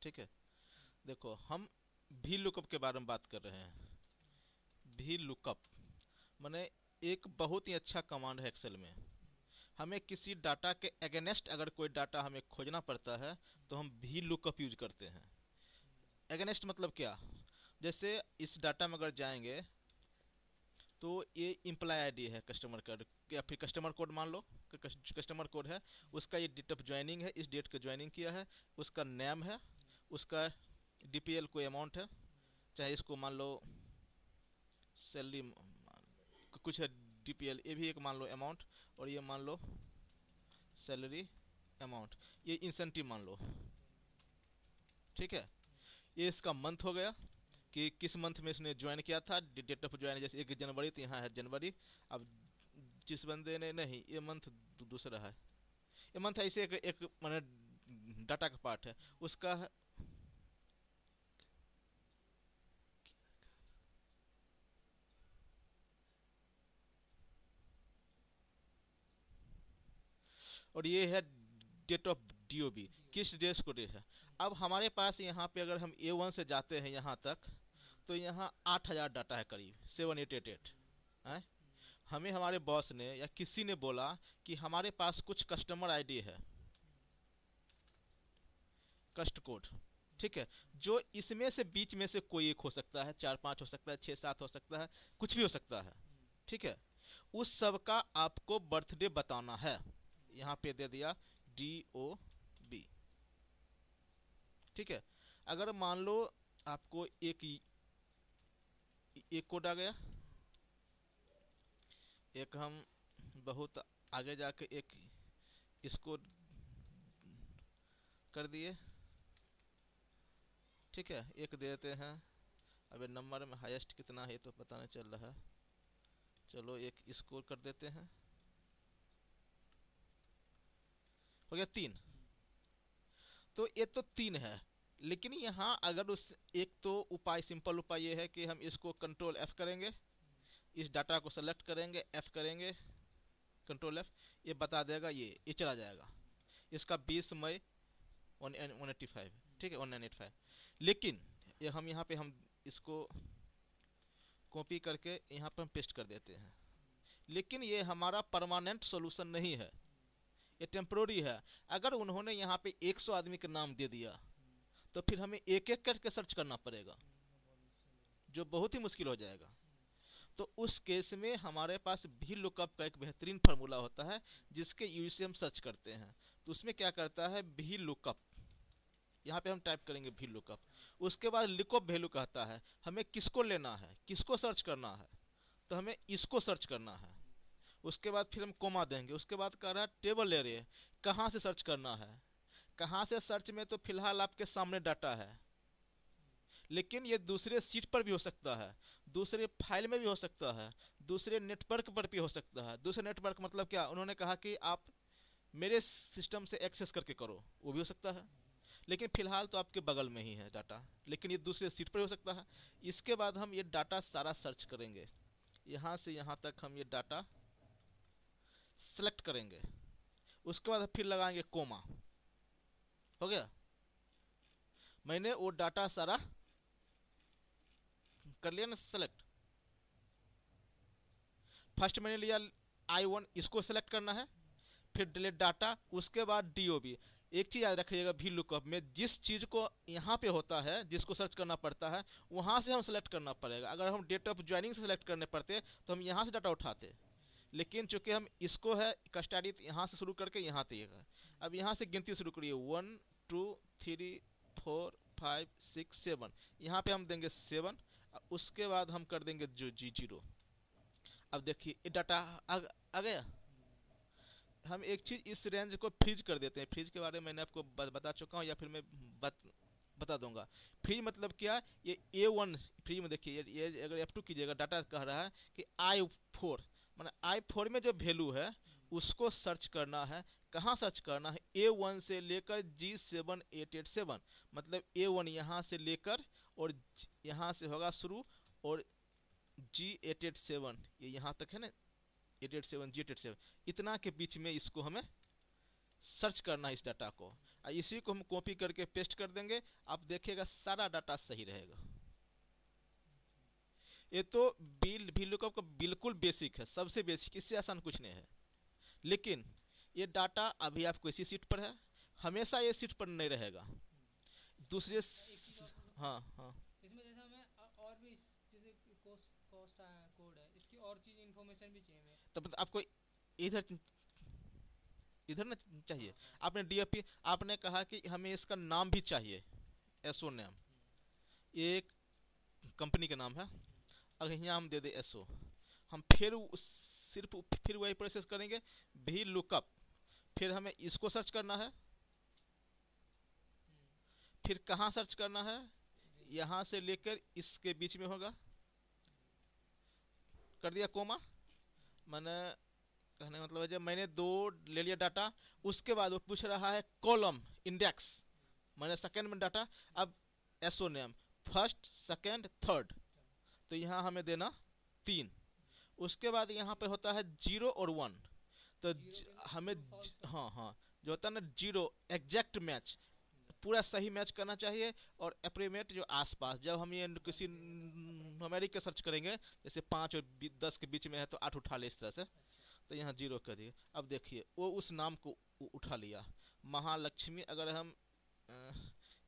ठीक है, देखो हम भी लुकअप के बारे में बात कर रहे हैं। भी लुकअप माने एक बहुत ही अच्छा कमांड है एक्सेल में। हमें किसी डाटा के अगेंस्ट अगर कोई डाटा हमें खोजना पड़ता है तो हम भी लुकअप यूज करते हैं। अगेंस्ट मतलब क्या, जैसे इस डाटा में अगर जाएंगे तो ये इम्प्लाई आईडी है कस्टमर का, या फिर कस्टमर कोड मान लो कि कस्टमर कोड है, उसका ये डेट ऑफ ज्वाइनिंग है, इस डेट का ज्वाइनिंग किया है, उसका नेम है, उसका डीपीएल कोई अमाउंट है, चाहे इसको मान लो सैलरी कुछ है, डीपीएल ये भी एक मान लो अमाउंट, और ये मान लो सैलरी अमाउंट, ये इंसेंटिव मान लो। ठीक है, ये इसका मंथ हो गया कि किस मंथ में इसने ज्वाइन किया था, डेट ऑफ ज्वाइन जैसे 1 जनवरी, तो यहाँ है जनवरी। अब जिस बंदे ने नहीं, ये मंथ दूसरा है, ये मंथ ऐसे एक माने डाटा का पार्ट है उसका है। और ये है डेट ऑफ डीओबी, किस डेट को डेट है। अब हमारे पास यहाँ पे अगर हम A1 से जाते हैं यहाँ तक, तो यहाँ 8000 डाटा है करीब, 7888 है। हमें हमारे बॉस ने या किसी ने बोला कि हमारे पास कुछ कस्टमर आईडी है, कस्ट कोड, ठीक है, जो इसमें से बीच में से कोई एक हो सकता है, 4 5 हो सकता है, 6 7 हो सकता है, कुछ भी हो सकता है। ठीक है, उस सब का आपको बर्थडे बताना है। यहाँ पे दे दिया DOB। ठीक है, अगर मान लो आपको एक कोड आ गया, एक हम बहुत आगे जाके एक इसको कर दिए। ठीक है, एक दे देते हैं। अब नंबर में हाईएस्ट कितना है तो पता नहीं चल रहा है, चलो एक इसको कर देते हैं, हो गया 3। तो ये तो 3 है, लेकिन यहाँ अगर उस एक तो उपाय, सिंपल उपाय ये है कि हम इसको कंट्रोल F करेंगे, इस डाटा को सेलेक्ट करेंगे, F करेंगे, कंट्रोल F, ये बता देगा, ये चला जाएगा। इसका 20 मई 185, ठीक है 1985। लेकिन ये हम यहाँ पे हम इसको कॉपी करके यहाँ पर हम पेस्ट कर देते हैं, लेकिन ये हमारा परमानेंट सॉल्यूशन नहीं है, ये टेम्प्रोरी है। अगर उन्होंने यहाँ पे 100 आदमी का नाम दे दिया तो फिर हमें एक एक करके सर्च करना पड़ेगा, जो बहुत ही मुश्किल हो जाएगा। तो उस केस में हमारे पास भी लुकअप का एक बेहतरीन फार्मूला होता है जिसके यूज से हम सर्च करते हैं। तो उसमें क्या करता है, भी लुकअप, यहाँ पे हम टाइप करेंगे भी लुकअप, उसके बाद लुकअप वैल्यू कहता है हमें किसको लेना है, किसको सर्च करना है, तो हमें इसको सर्च करना है। उसके बाद फिर हम कोमा देंगे, उसके बाद कह रहा है टेबल ले रहे, कहाँ से सर्च करना है, कहाँ से सर्च में तो फिलहाल आपके सामने डाटा है, लेकिन ये दूसरे सीट पर भी हो सकता है, दूसरे फाइल में भी हो सकता है, दूसरे नेटवर्क पर भी हो सकता है। दूसरे नेटवर्क मतलब क्या, उन्होंने कहा कि आप मेरे सिस्टम से एक्सेस करके करो, वो भी हो सकता है, लेकिन फिलहाल तो आपके बगल में ही है डाटा, लेकिन ये दूसरे सीट पर हो सकता है। इसके बाद हम ये डाटा सारा सर्च करेंगे, यहाँ से यहाँ तक हम ये डाटा सेलेक्ट करेंगे, उसके बाद फिर लगाएंगे कोमा, हो गया। मैंने वो डाटा सारा कर लिया ना सेलेक्ट। फर्स्ट मैंने लिया I1, इसको सेलेक्ट करना है, फिर डिलीट डाटा, उसके बाद DOB। एक चीज़ याद रखिएगा, भी लुकअप में जिस चीज़ को यहाँ पे होता है, जिसको सर्च करना पड़ता है, वहाँ से हम सेलेक्ट करना पड़ेगा। अगर हम डेट ऑफ ज्वाइनिंग से सेलेक्ट करने पड़ते तो हम यहाँ से डाटा उठाते, लेकिन चूंकि हम इसको है कस्टडी, यहाँ से शुरू करके यहाँ तक है। अब यहाँ से गिनती शुरू करिए, 1 2 3 4 5 6 7, यहाँ पे हम देंगे 7, उसके बाद हम कर देंगे जो G0। अब देखिए ये डाटा आ गया। हम एक चीज़ इस रेंज को फ्रीज कर देते हैं, फ्रीज के बारे में मैंने आपको बता चुका हूँ, या फिर मैं बता दूंगा। फ्रीज मतलब क्या, ये A1 फ्रीज में देखिए, ये अगर F2 कीजिएगा, डाटा कह रहा है कि I4, माना I4 में जो वैल्यू है उसको सर्च करना है। कहाँ सर्च करना है, A1 से लेकर G7887, मतलब A1 यहाँ से लेकर और यहाँ से होगा शुरू, और G887 ये यहाँ तक है ना, 887 G887, इतना के बीच में इसको हमें सर्च करना है इस डाटा को। इसी को हम कॉपी करके पेस्ट कर देंगे, आप देखिएगा सारा डाटा सही रहेगा। ये तो वी लुकअप का बिल्कुल बेसिक है, सबसे बेसिक, इससे आसान कुछ नहीं है। लेकिन ये डाटा अभी आपको इसी सीट पर है, हमेशा ये सीट पर नहीं रहेगा। दूसरे हाँ हाँ इसमें जैसे हमें और भी जैसे कोस्ट कोस्ट कोड है, इसकी और चीज इन्फॉर्मेशन भी चाहिए हमें, तब आपको इधर इधर ना चाहिए। हाँ हाँ आपने डीएफपी, आपने कहा कि हमें इसका नाम भी चाहिए, एसओ नाम, ये एक कंपनी का नाम है। अगर यहाँ हम दे दे एसओ, हम फिर सिर्फ फिर वही प्रोसेस करेंगे, भी लुकअप, फिर हमें इसको सर्च करना है, फिर कहाँ सर्च करना है, यहाँ से लेकर इसके बीच में होगा, कर दिया कोमा। मैंने कहने का मतलब है जब मैंने दो ले लिया डाटा, उसके बाद वो पूछ रहा है कॉलम इंडेक्स, मैंने सेकेंड में डाटा, अब SO name first second third, तो यहाँ हमें देना 3। उसके बाद यहाँ पे होता है 0 और 1, तो हमें हाँ हाँ जो होता है ना 0 एग्जैक्ट मैच, पूरा सही मैच करना चाहिए, और अप्रोक्सीमेट जो आसपास, जब हम ये किसी न्यूमेरिक के सर्च करेंगे, जैसे 5 और 10 के बीच में है तो 8 उठा ले इस तरह से, तो यहाँ 0 कर दिए। अब देखिए वो उस नाम को उठा लिया, महालक्ष्मी। अगर हम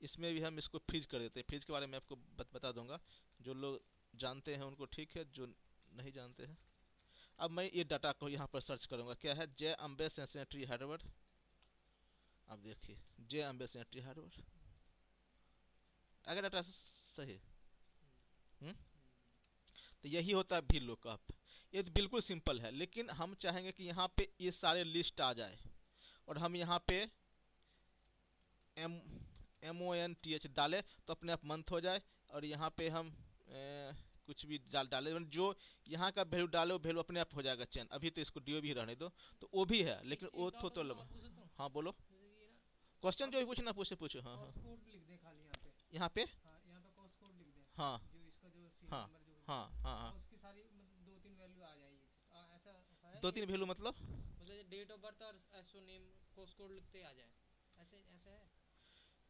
इसमें भी हम इसको फ्रीज कर देते हैं, फ्रीज के बारे में आपको बता दूंगा, जो लोग जानते हैं उनको ठीक है, जो नहीं जानते हैं। अब मैं ये डाटा को यहाँ पर सर्च करूँगा, क्या है, जय अम्बे सैनिटरी हैडवर्ड। अब देखिए जय अम्बे सैनिटरी हैडवर्ड, अगर डाटा सही। तो यही होता है भी लुकअप। ये तो बिल्कुल सिंपल है, लेकिन हम चाहेंगे कि यहाँ पे ये सारे लिस्ट आ जाए, और हम यहाँ पे MONTH डालें तो अपने आप मंथ हो जाए, और यहाँ पे हम कुछ भी डाले, जो यहाँ का वैल्यू डालो वैल्यू अपने आप हो जाएगा चेंज। अभी तो इसको डीओ भी रहने दो, तो वो भी है, लेकिन वो तो हाँ बोलो, क्वेश्चन जो भी पूछना पूछो। हाँ हाँ यहाँ पे हाँ हाँ हाँ हाँ हाँ उसकी सारी मतलब 2-3 वैल्यू आ जाएगी, ऐसा है 2-3 वैल्यू मतलब डेट ऑफ बर्थ और एसओ नेम पोस्ट कोड लिखते आ जाए, ऐसे ऐसे है।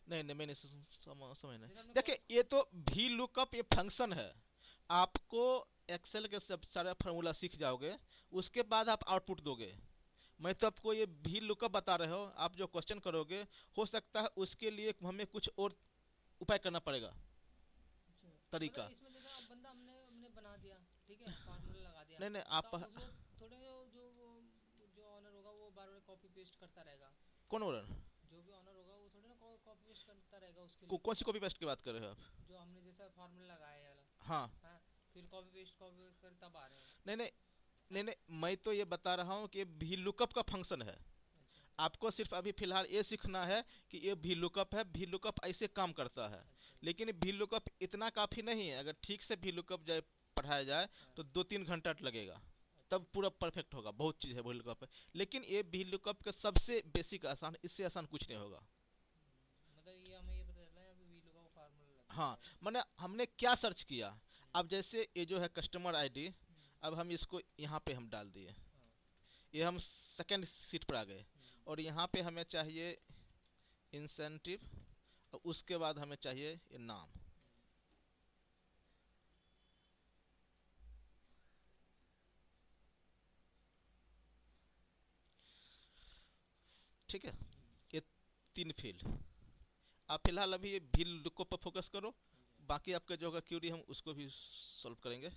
नहीं मैंने समझना। देखिए ये तो भी लुकअप ये फंक्शन है, आपको एक्सेल के सब सारे फार्मूला सीख जाओगे, उसके बाद आप आउटपुट दोगे। मैं तो आपको ये भी लुकअप बता रहे हो, आप जो क्वेश्चन करोगे हो सकता है उसके लिए हमें कुछ और उपाय करना पड़ेगा, तरीका। इसमें जैसा बंदा हमने बना दिया, ठीक है, फार्मूला लगा दिया, नहीं आप तो थोड़े जो ऑनर होगा वो बार बार कॉपी पेस्ट करता रहेगा। कौन ऑनर? जो भी ऑनर होगा वो थोड़ी ना कॉपी पेस्ट करता रहेगा उसके लिए। कौन सी कॉपी पेस्ट की बात कर रहे हो आप? जो हमने जैसा फार्मूला लगाया है, हाँ फिर कॉपी पेस्ट कर तब आ रहे हैं। नहीं मैं तो ये बता रहा हूँ कि भी लुकअप का फंक्शन है। आपको सिर्फ अभी फिलहाल ये सीखना है कि ये भी लुकअप है, भी लुकअप ऐसे काम करता है। लेकिन भी लुकअप इतना काफ़ी नहीं है, अगर ठीक से भी लुकअप जाए पढ़ाया जाए तो 2-3 घंटा लगेगा, तब पूरा परफेक्ट होगा। बहुत चीज़ है भी लुकअप है, लेकिन ये भी लुकअप का सबसे बेसिक आसान, इससे आसान कुछ नहीं होगा। मतलब ये हमें ये पता चला है अभी भी लुकअप फार्मूला। हाँ मैंने हमने क्या सर्च किया, अब जैसे ये जो है कस्टमर आईडी, अब हम इसको यहाँ पे हम डाल दिए, ये हम सेकंड सीट पर आ गए, और यहाँ पे हमें चाहिए इंसेंटिव, और उसके बाद हमें चाहिए ये नाम। ठीक है, ये 3 फील्ड। आप फिलहाल अभी ये भी लुकअप पर फोकस करो, बाकी आपका जो होगा क्यूरी हम उसको भी सॉल्व करेंगे।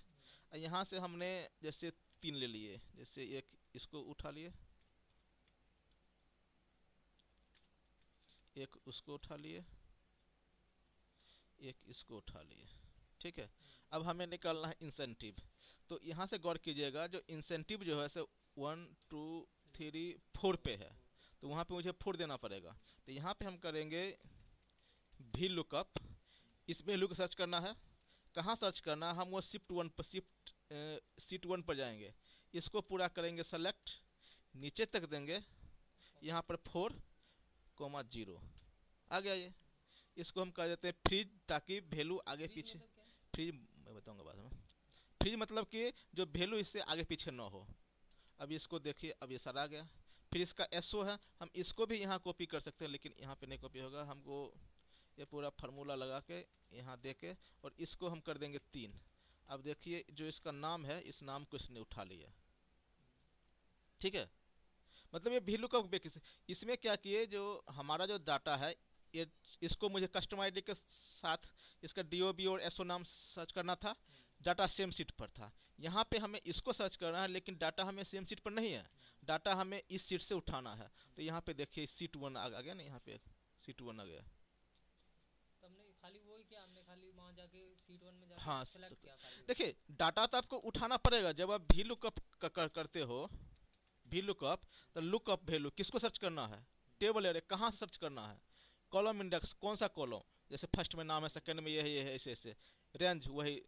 यहाँ से हमने जैसे 3 ले लिए, जैसे एक इसको उठा लिए, एक उसको उठा लिए, एक इसको उठा लिए, ठीक है। अब हमें निकालना है इंसेंटिव, तो यहाँ से गौर कीजिएगा, जो इंसेंटिव जो है से 1 2 3 4 पे है, तो वहाँ पे मुझे 4 देना पड़ेगा। तो यहाँ पे हम करेंगे भी लुकअप, इस वैल्यू को सर्च करना है। कहाँ सर्च करना है, हम वो सीट 1 पर जाएंगे, इसको पूरा करेंगे सेलेक्ट, नीचे तक देंगे, यहाँ पर 4,0 आ गया ये। इसको हम कर देते हैं फ्रीज, ताकि वैल्यू आगे पीछे, फ्रीज मैं बताऊंगा बाद में। फ्रीज मतलब कि जो वैल्यू इससे आगे पीछे ना हो। अब इसको देखिए, अब ये सारा आ गया, फिर इसका एसओ है, हम इसको भी यहाँ कॉपी कर सकते हैं, लेकिन यहाँ पे नहीं कॉपी होगा। हमको ये पूरा फार्मूला लगा के यहाँ दे के और इसको हम कर देंगे 3। अब देखिए जो इसका नाम है, इस नाम को इसने उठा लिया, ठीक है। मतलब ये VLOOKUP इसमें क्या किए, जो हमारा जो डाटा है ये, इसको मुझे कस्टम आईडी के साथ इसका DOB और SO नाम सर्च करना था, डाटा सेम सीट पर था। यहाँ पे हमें इसको सर्च करना है, लेकिन डाटा हमें सेम सीट पर नहीं है, डाटा हमें इस सीट से उठाना है। तो यहाँ पे देखिए सीट 1 आ गया ना, यहाँ पे सीट 1 आ गया। हमने खाली वही किया, हमने खाली वहाँ जाके सीट 1 में जाके हाँ, सेलेक्ट किया खाली। देखिए डाटा तो आपको उठाना पड़ेगा। जब आप VLOOKUP करते हो, VLOOKUP, तो लुकअप वैल्यू किसको सर्च करना है, टेबल एरे कहाँ से सर्च करना है, कॉलम इंडेक्स कौन सा कॉलम, जैसे फर्स्ट में नाम है, सेकंड में ये है, ऐसे ऐसे, रेंज वही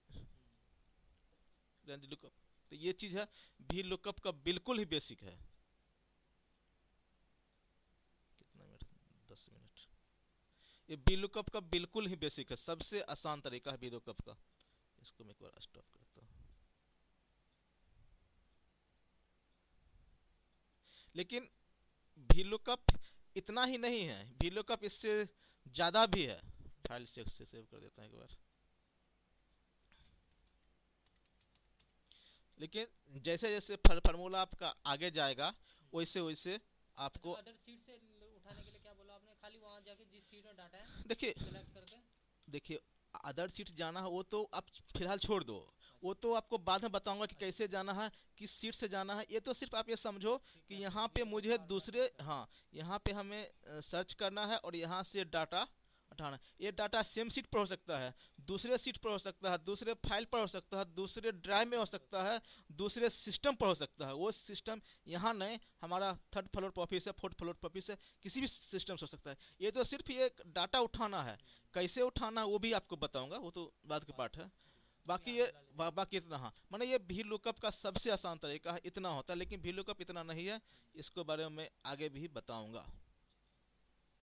रेंज लुकअप। तो ये चीज है VLOOKUP का बिल्कुल ही बेसिक है। कितना मिनट, 10 मिनट। ये VLOOKUP का बिल्कुल ही बेसिक है, सबसे आसान तरीका है VLOOKUP का। इसको मैं एक बार स्टॉप करता हूँ। लेकिन VLOOKUP इतना ही नहीं है, VLOOKUP इससे ज्यादा भी है। फाइल से सेव कर देता हूँ एक बार। लेकिन जैसे जैसे फार्मूला आपका आगे जाएगा, वैसे वैसे आपको अदर सीट से उठाने के लिए क्या बोला आपने, खाली वहाँ जाके जिस सीट में डाटा है देखिए सेलेक्ट करके, देखिए अदर सीट जाना है वो तो आप फिलहाल छोड़ दो, वो तो आपको बाद में बताऊंगा कि कैसे जाना है, किस सीट से जाना है। ये तो सिर्फ आप ये समझो कि यहाँ पे मुझे दूसरे, हाँ यहाँ पे हमें सर्च करना है और यहाँ से डाटा उठाना। ये डाटा सेम सीट पर हो सकता है, दूसरे सीट पर हो सकता है, दूसरे फाइल पर हो सकता है, दूसरे ड्राइव में हो सकता है, दूसरे सिस्टम पर हो सकता है। वो सिस्टम यहाँ नहीं, हमारा 3rd फ्लोर पर ऑफिस है, 4th फ्लोर पर ऑफिस है, किसी भी सिस्टम से हो सकता है। ये तो सिर्फ ये डाटा उठाना है, कैसे उठाना वो भी आपको बताऊंगा, वो तो बाद के पार्ट है। बाकी ये बाकी इतना, हाँ मैंने ये VLOOKUP का सबसे आसान तरीका है, इतना होता है। लेकिन VLOOKUP इतना नहीं है, इसके बारे में मैं आगे भी बताऊंगा।